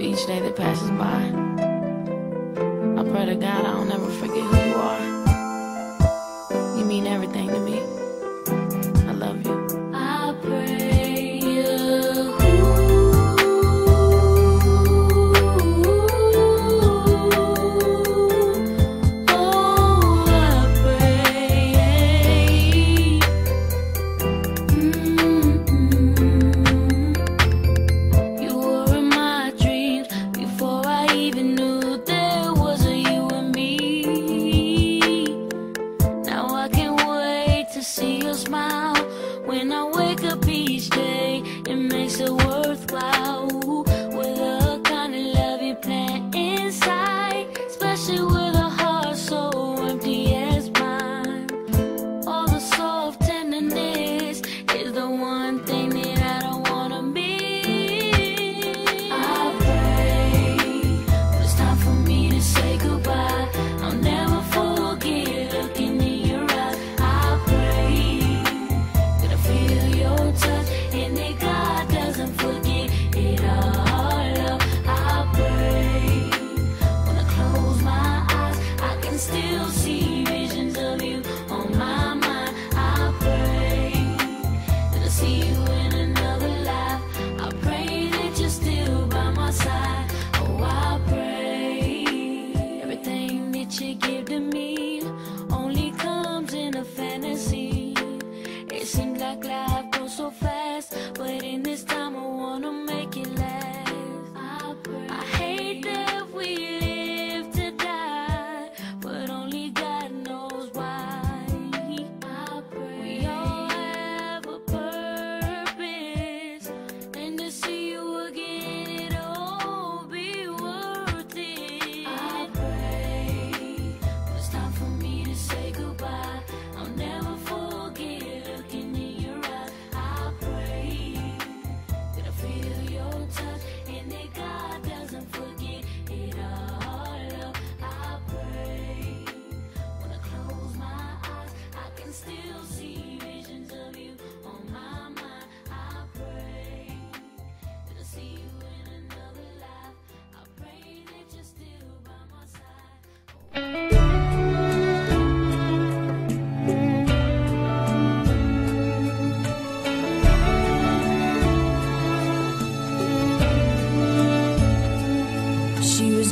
each day that passes by. I pray to God I don't ever forget who you are. You mean everything to me. I love you. I pray you.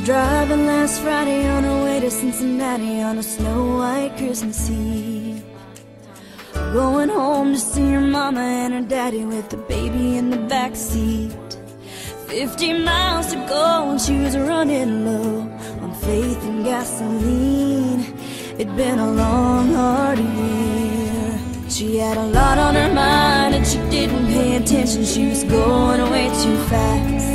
Driving last Friday on her way to Cincinnati on a snow-white Christmas Eve. Going home to see her mama and her daddy with the baby in the back seat. 50 miles to go and she was running low on faith and gasoline. It'd been a long, hard year. She had a lot on her mind and she didn't pay attention. She was going way too fast.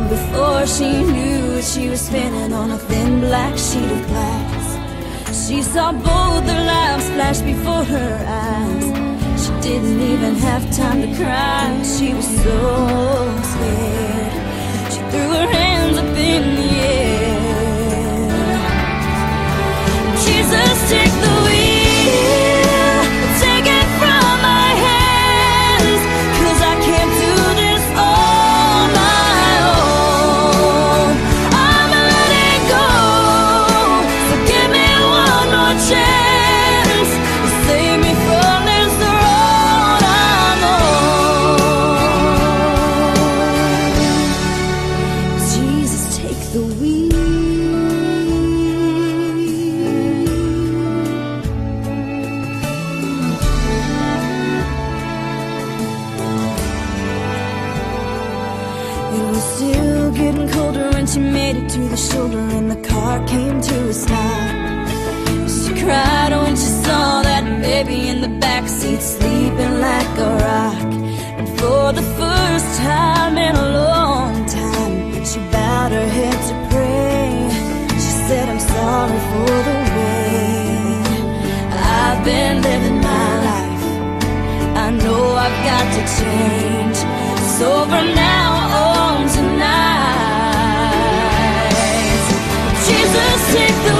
Before she knew it, she was spinning on a thin black sheet of glass. She saw both their lives flash before her eyes. She didn't even have time to cry. She was so scared. She threw her hands up in the air. Jesus, take the wheel, take it from my hands, 'cause I can't do this all my own. I'm letting go, so give me one more chance to save me from this road I'm on. Jesus, take the wheel. It was still getting colder when she made it to the shoulder and the car came to a stop. She cried when she saw that baby in the backseat sleeping like a rock. And for the first time in a long time, she bowed her head to pray. She said, I'm sorry for the way I've been living my life. I know I've got to change. So from now on tonight, Jesus, take the